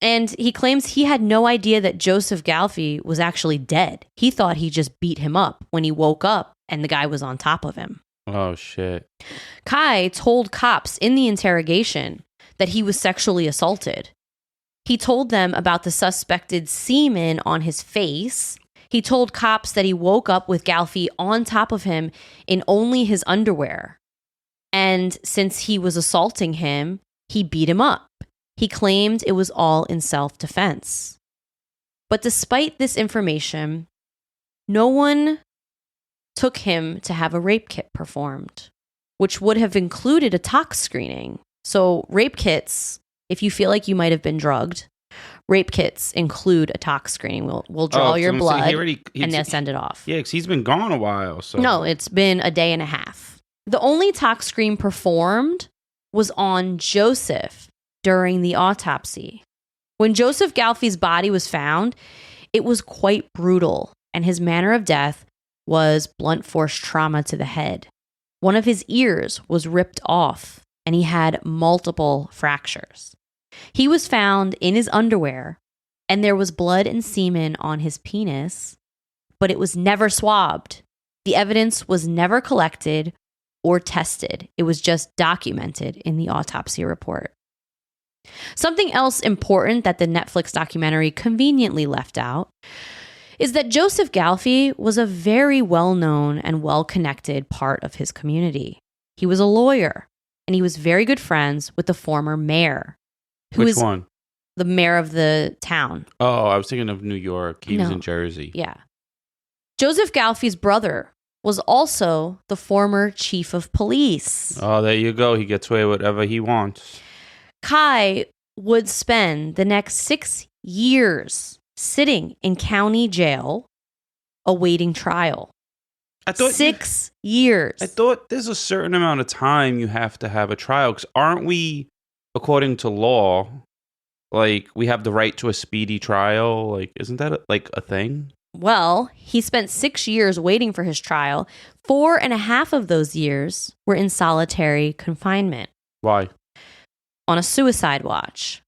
And he claims he had no idea that Joseph Galfy was actually dead. He thought he just beat him up when he woke up and the guy was on top of him. Oh, shit. Kai told cops in the interrogation that he was sexually assaulted. He told them about the suspected semen on his face. He told cops that he woke up with Galfy on top of him in only his underwear. And since he was assaulting him, he beat him up. He claimed it was all in self-defense. But despite this information, no one took him to have a rape kit performed, which would have included a tox screening. So rape kits, if you feel like you might have been drugged, rape kits include a tox screening. We'll draw your blood and they'll send it off. Yeah, because he's been gone a while. So. No, it's been a day and a half. The only tox screen performed was on Joseph during the autopsy. When Joseph Galfy's body was found, it was quite brutal, and his manner of death was blunt force trauma to the head. One of his ears was ripped off, and he had multiple fractures. He was found in his underwear, and there was blood and semen on his penis, but it was never swabbed. The evidence was never collected or tested. It was just documented in the autopsy report. Something else important that the Netflix documentary conveniently left out is that Joseph Galfy was a very well-known and well-connected part of his community. He was a lawyer, and he was very good friends with the former mayor. Which one? The mayor of the town. Oh, I was thinking of New York. He was in Jersey. Yeah. Joseph Galfy's brother was also the former chief of police. Oh, there you go. He gets away with whatever he wants. Kai would spend the next 6 years sitting in county jail awaiting trial. I thought 6 years. I thought there's a certain amount of time you have to have a trial. Because aren't we, according to law, like we have the right to a speedy trial? Like, isn't that like a thing? Well, he spent 6 years waiting for his trial. 4.5 of those years were in solitary confinement. Why? On a suicide watch.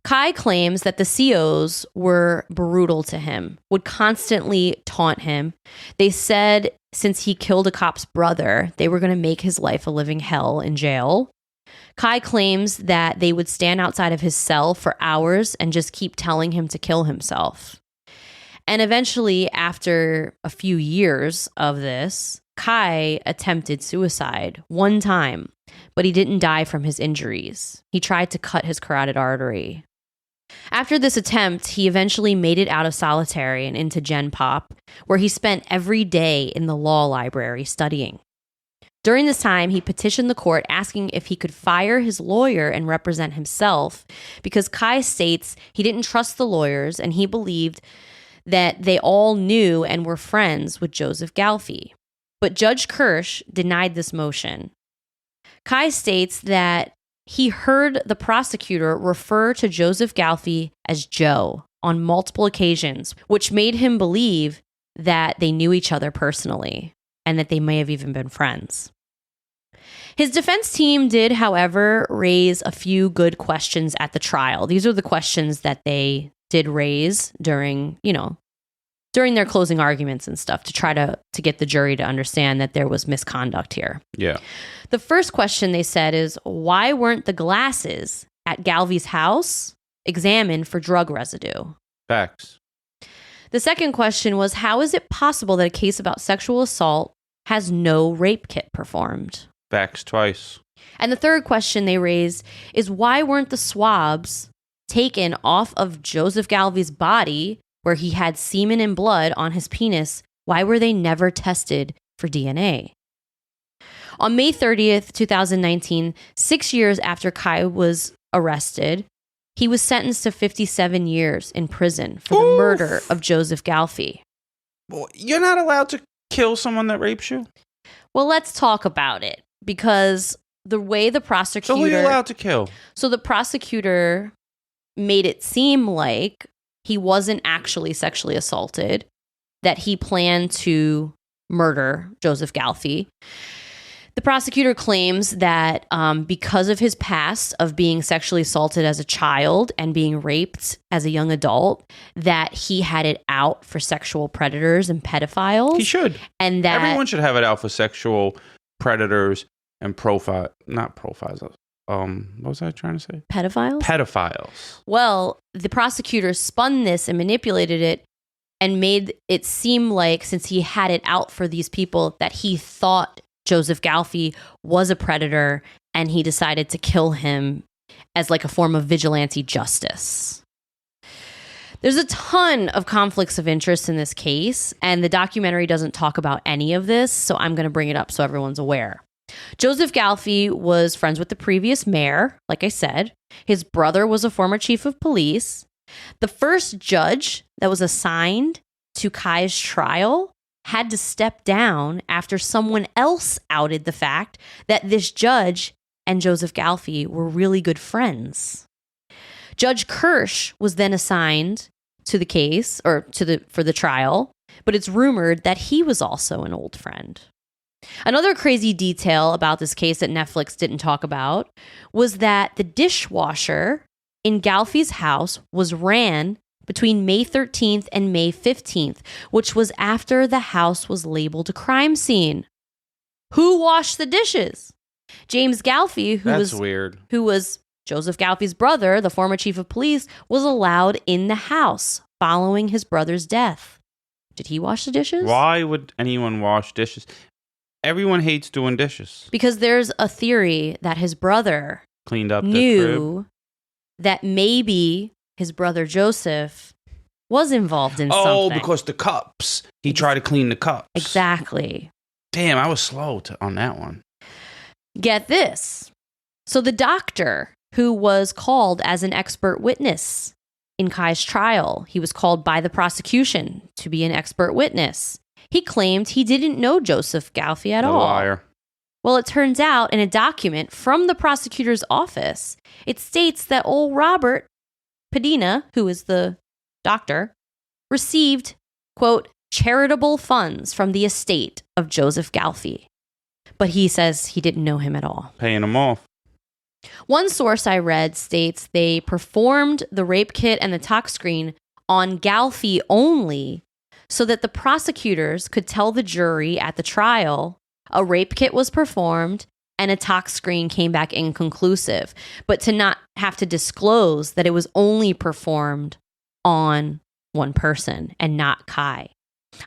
Kai claims that the COs were brutal to him, would constantly taunt him. They said since he killed a cop's brother, they were going to make his life a living hell in jail. Kai claims that they would stand outside of his cell for hours and just keep telling him to kill himself. And eventually, after a few years of this, Kai attempted suicide one time, but he didn't die from his injuries. He tried to cut his carotid artery. After this attempt, he eventually made it out of solitary and into Gen Pop, where he spent every day in the law library studying. During this time, he petitioned the court asking if he could fire his lawyer and represent himself, because Kai states he didn't trust the lawyers and he believed that they all knew and were friends with Joseph Galfi. But Judge Kirsch denied this motion. Kai states that he heard the prosecutor refer to Joseph Galfi as Joe on multiple occasions, which made him believe that they knew each other personally and that they may have even been friends. His defense team did, however, raise a few good questions at the trial. These are the questions that they did raise during their closing arguments and stuff to try to get the jury to understand that there was misconduct here. Yeah. The first question they said is, why weren't the glasses at Galvi's house examined for drug residue? Facts. The second question was, how is it possible that a case about sexual assault has no rape kit performed? Facts twice. And the third question they raised is, why weren't the swabs taken off of Joseph Galvi's body where he had semen and blood on his penis? Why were they never tested for DNA? On May 30th, 2019, 6 years after Kai was arrested, he was sentenced to 57 years in prison for the murder of Joseph Galfi. Well, you're not allowed to kill someone that rapes you? Well, let's talk about it, because the way the prosecutor... So who are you allowed to kill? So the prosecutor made it seem like he wasn't actually sexually assaulted, that he planned to murder Joseph Galfi. The prosecutor claims that because of his past of being sexually assaulted as a child and being raped as a young adult, that he had it out for sexual predators and pedophiles. He should. And that everyone should have it out for sexual predators and not profiles. What was I trying to say? Pedophiles? Pedophiles. Well, the prosecutor spun this and manipulated it and made it seem like, since he had it out for these people, that he thought Joseph Galfi was a predator and he decided to kill him as like a form of vigilante justice. There's a ton of conflicts of interest in this case, and the documentary doesn't talk about any of this, so I'm going to bring it up so everyone's aware. Joseph Galfi was friends with the previous mayor, like I said. His brother was a former chief of police. The first judge that was assigned to Kai's trial had to step down after someone else outed the fact that this judge and Joseph Galfi were really good friends. Judge Kirsch was then assigned to the case for the trial, but it's rumored that he was also an old friend. Another crazy detail about this case that Netflix didn't talk about was that the dishwasher in Galfi's house was ran between May 13th and May 15th, which was after the house was labeled a crime scene. Who washed the dishes? James Galfi, who was Joseph Galfi's brother, the former chief of police, was allowed in the house following his brother's death. Did he wash the dishes? Why would anyone wash dishes? Everyone hates doing dishes. Because there's a theory that his brother cleaned up knew the crib. That maybe his brother Joseph was involved in something. Oh, because the cups. He tried to clean the cups. Exactly. Damn, I was slow on that one. Get this. So the doctor who was called as an expert witness in Kai's trial, he was called by the prosecution to be an expert witness. He claimed he didn't know Joseph Galfi at all. Liar. Well, it turns out in a document from the prosecutor's office, it states that old Robert Padina, who is the doctor, received, quote, charitable funds from the estate of Joseph Galfi. But he says he didn't know him at all. Paying him off. One source I read states they performed the rape kit and the tox screen on Galfi only so that the prosecutors could tell the jury at the trial a rape kit was performed and a tox screen came back inconclusive, but to not have to disclose that it was only performed on one person and not Kai.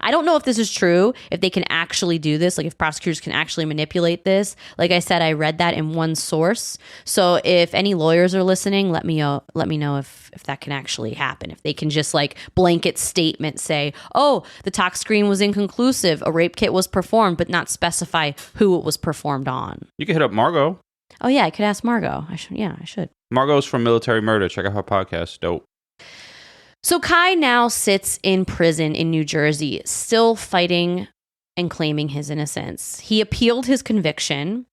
I don't know if this is true, if they can actually do this, like if prosecutors can actually manipulate this. Like I said, I read that in one source. So if any lawyers are listening, let me know if that can actually happen. If they can just like blanket statement say, oh, the tox screen was inconclusive, a rape kit was performed, but not specify who it was performed on. You can hit up Margot. Oh yeah, I could ask Margot. I should. Margot's from Military Murder. Check out her podcast. Dope. So Kai now sits in prison in New Jersey, still fighting and claiming his innocence. He appealed his conviction,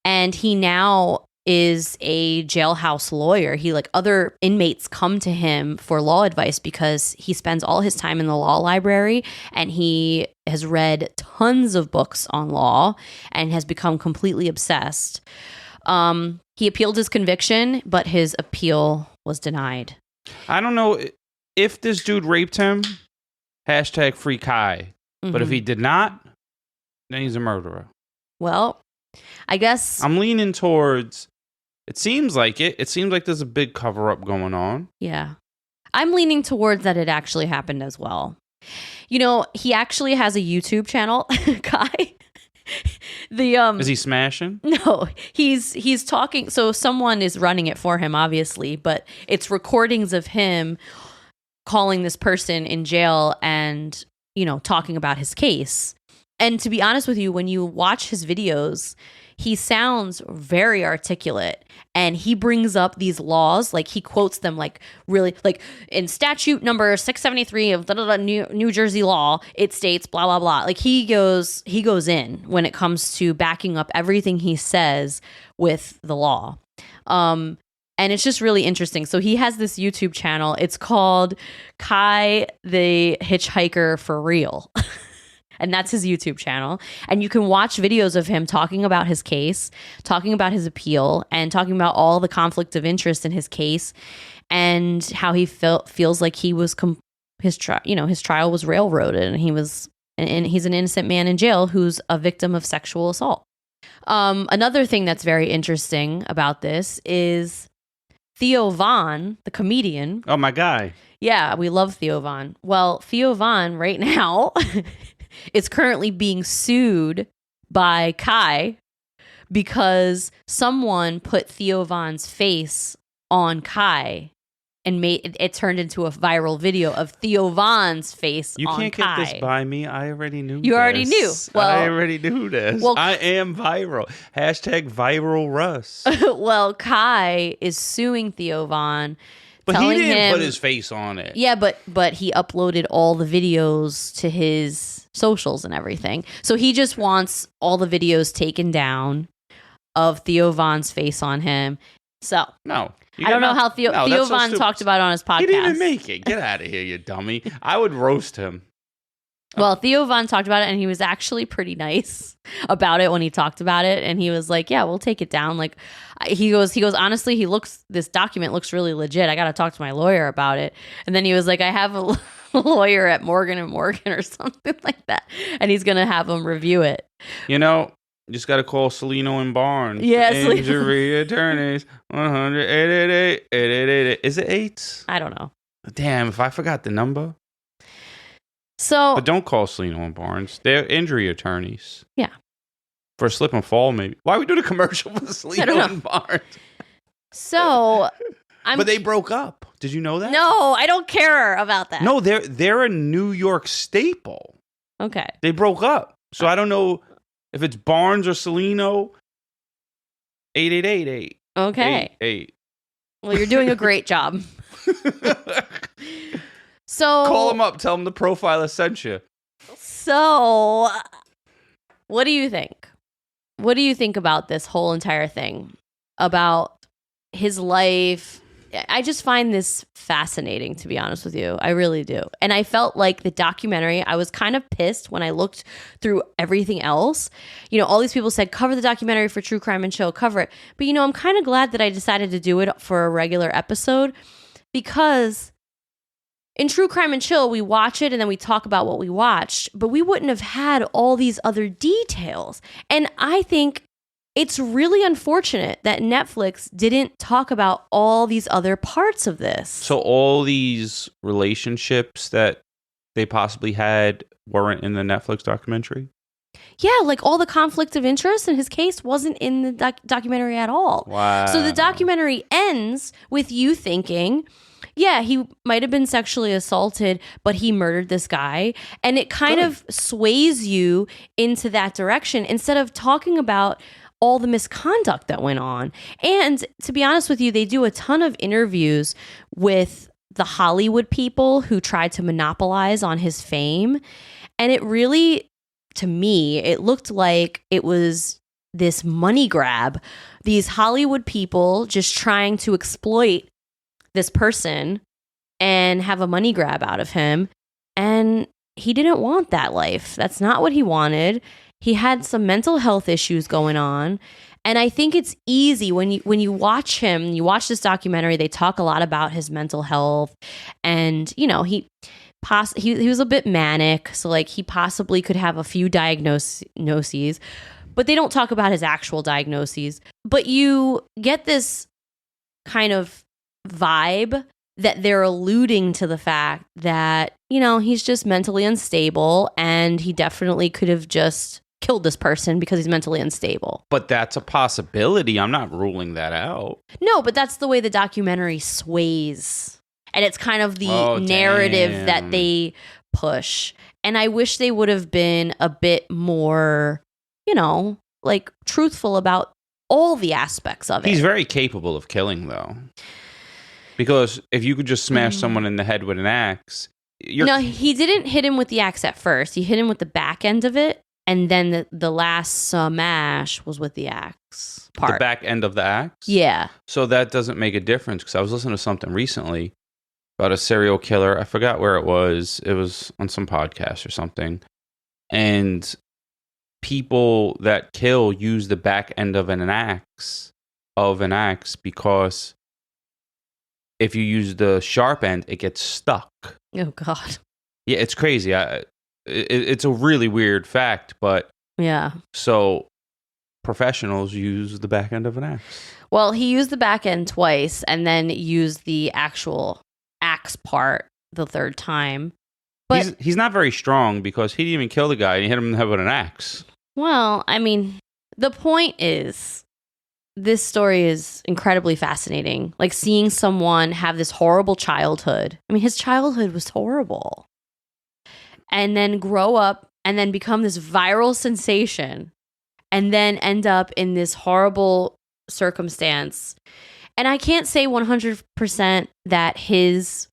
and he now is a jailhouse lawyer. Other inmates come to him for law advice because he spends all his time in the law library, and he has read tons of books on law and has become completely obsessed. He appealed his conviction, but his appeal was denied. I don't know if this dude raped him, hashtag free Kai. Mm-hmm. But if he did not, then he's a murderer. Well, I guess I'm leaning towards, it seems like it. It seems like there's a big cover up going on. Yeah. I'm leaning towards that it actually happened as well. You know, he actually has a YouTube channel, Kai. Is he smashing? No, he's talking. So someone is running it for him, obviously, but it's recordings of him calling this person in jail and, you know, talking about his case. And to be honest with you, when you watch his videos, he sounds very articulate, and he brings up these laws, like he quotes them like really, like in statute number 673 of New Jersey law, it states blah, blah, blah. Like he goes in when it comes to backing up everything he says with the law. And it's just really interesting. So he has this YouTube channel. It's called Kai the Hitchhiker for Real. And that's his YouTube channel. And you can watch videos of him talking about his case, talking about his appeal, and talking about all the conflict of interest in his case and how he feels like he was his trial was railroaded, and he's an innocent man in jail who's a victim of sexual assault. Another thing that's very interesting about this is Theo Von, the comedian. Oh, my guy. Yeah, we love Theo Von. Well, Theo Von right now is currently being sued by Kai because someone put Theo Von's face on Kai and made it turned into a viral video of Theo Von's face on Kai. You can't get this by me. I already knew You already knew. Well, I already knew this. Well, I am viral. Hashtag viral Russ. Well, Kai is suing Theo Von. But he didn't put his face on it. Yeah, but he uploaded all the videos to his socials and everything. So he just wants all the videos taken down of Theo Von's face on him. So no, I don't know how Theo Von talked about it on his podcast. He didn't even make it. Get out of here, you dummy. I would roast him. Well, Theo Von talked about it, and he was actually pretty nice about it when he talked about it. And he was like, yeah, we'll take it down. Like he goes, honestly, this document looks really legit. I got to talk to my lawyer about it. And then he was like, I have a lawyer at Morgan & Morgan or something like that. And he's going to have him review it. You know, just got to call Celino and Barnes. Yeah, Injury attorneys, 100-888-888. Is it 8? I don't know. Damn, if I forgot the number. But don't call Celino and Barnes. They're injury attorneys. Yeah. For a slip and fall, maybe. Why are we doing a commercial for Celino and Barnes? So, but they broke up. Did you know that? No, I don't care about that. No, they're a New York staple. Okay. They broke up. So I don't know if it's Barnes or Celino. 888. Okay. 8. Well, you're doing a great job. So call him up. Tell him the profiler sent you. So, what do you think? What do you think about this whole entire thing? About his life? I just find this fascinating, to be honest with you. I really do. And I felt like the documentary, I was kind of pissed when I looked through everything else. You know, all these people said, cover the documentary for True Crime and Chill, cover it. But, you know, I'm kind of glad that I decided to do it for a regular episode because in True Crime and Chill, we watch it and then we talk about what we watched, but we wouldn't have had all these other details. And I think it's really unfortunate that Netflix didn't talk about all these other parts of this. So all these relationships that they possibly had weren't in the Netflix documentary? Yeah, like all the conflict of interest in his case wasn't in the documentary at all. Wow. So the documentary ends with you thinking, yeah, he might have been sexually assaulted, but he murdered this guy. And it kind of sways you into that direction instead of talking about all the misconduct that went on. And to be honest with you, they do a ton of interviews with the Hollywood people who tried to monopolize on his fame. And it really, to me, it looked like it was this money grab. These Hollywood people just trying to exploit this person and have a money grab out of him. And he didn't want that life. That's not what he wanted. He had some mental health issues going on. And I think it's easy when you watch him, you watch this documentary, they talk a lot about his mental health. And, you know, he was a bit manic. So like he possibly could have a few diagnoses, but they don't talk about his actual diagnoses. But you get this kind of vibe that they're alluding to the fact that, you know, he's just mentally unstable and he definitely could have just killed this person because he's mentally unstable. But that's a possibility. I'm not ruling that out. No, but that's the way the documentary sways. And it's kind of the narrative that they push. And I wish they would have been a bit more, you know, like truthful about all the aspects of it. He's very capable of killing, though. Because if you could just smash someone in the head with an axe... No, he didn't hit him with the axe at first. He hit him with the back end of it. And then the last smash was with the axe part. The back end of the axe? Yeah. So that doesn't make a difference, because I was listening to something recently about a serial killer. I forgot where it was. It was on some podcast or something. And people that kill use the back end of an axe because if you use the sharp end, it gets stuck. Oh, God. Yeah, it's crazy. It's a really weird fact, but yeah. So professionals use the back end of an axe. Well, he used the back end twice and then used the actual axe part the third time. But he's not very strong because he didn't even kill the guy and he hit him in the head with an axe. Well, I mean, the point is, this story is incredibly fascinating. Like seeing someone have this horrible childhood. I mean, his childhood was horrible. And then grow up and then become this viral sensation and then end up in this horrible circumstance. And I can't say 100% that his,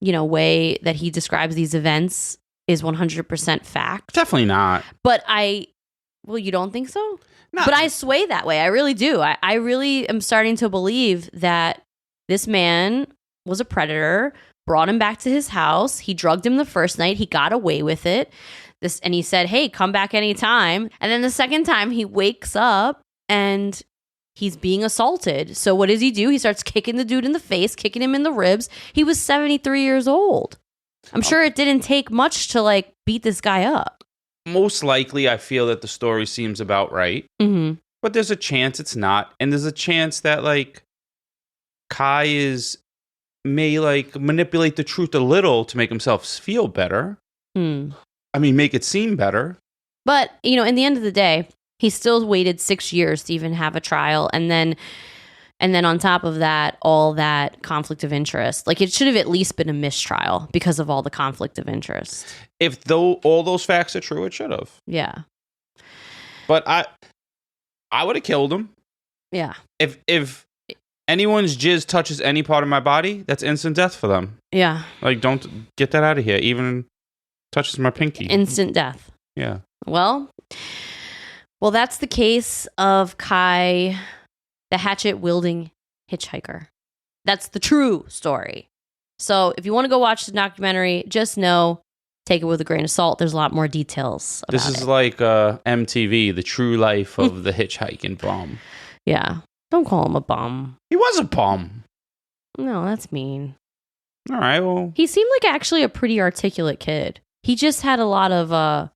you know, way that he describes these events is 100% fact. Definitely not. But well, you don't think so? No. But I sway that way. I really do. I really am starting to believe that this man was a predator, brought him back to his house. He drugged him the first night. He got away with it. And he said, hey, come back anytime. And then the second time he wakes up and he's being assaulted. So what does he do? He starts kicking the dude in the face, kicking him in the ribs. He was 73 years old. I'm sure it didn't take much to like beat this guy up. Most likely, I feel that the story seems about right. Mm-hmm. But there's a chance it's not. And there's a chance that like Kai may like manipulate the truth a little to make himself feel better. I mean, make it seem better. But, you know, in the end of the day, he still waited 6 years to even have a trial. And then on top of that, all that conflict of interest. Like, it should have at least been a mistrial because of all the conflict of interest. If all those facts are true, it should have. Yeah. But I would have killed him. Yeah. If anyone's jizz touches any part of my body, that's instant death for them. Yeah. Like, don't get that out of here. Even touches my pinky. Instant death. Yeah. Well, that's the case of Kai, the Hatchet wielding hitchhiker. That's the true story. So if you want to go watch the documentary, just know, take it with a grain of salt. There's a lot more details about it. This is like MTV, the true life of the hitchhiking bum. Yeah. Don't call him a bum. He was a bum. No, that's mean. All right, well. He seemed like actually a pretty articulate kid. He just had a lot of, I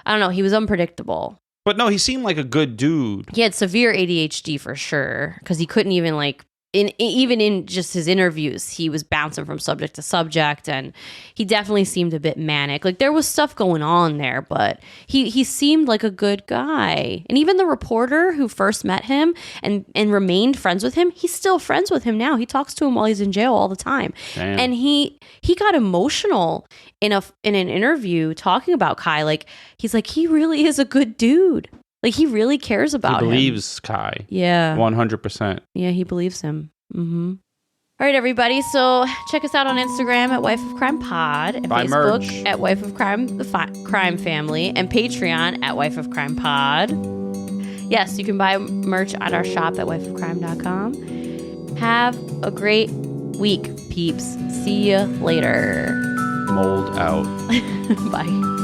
don't know, he was unpredictable. But no, he seemed like a good dude. He had severe ADHD for sure, because he couldn't even like even in just his interviews, he was bouncing from subject to subject, and he definitely seemed a bit manic. Like there was stuff going on there, but he seemed like a good guy. And even the reporter who first met him and remained friends with him, he's still friends with him now. He talks to him while he's in jail all the time. Damn. And he got emotional in an interview talking about Kai. Like he's like, he really is a good dude. Like, he really cares about him. He believes Kai. Yeah. 100%. Yeah, he believes him. Mm-hmm. All right, everybody. So check us out on Instagram at Wife of Crime Pod, and Buy Facebook merch. at Wife of Crime, Crime Family, and Patreon at Wife of Crime Pod. Yes, you can buy merch at our shop at wifeofcrime.com. Have a great week, peeps. See you later. Mold out. Bye.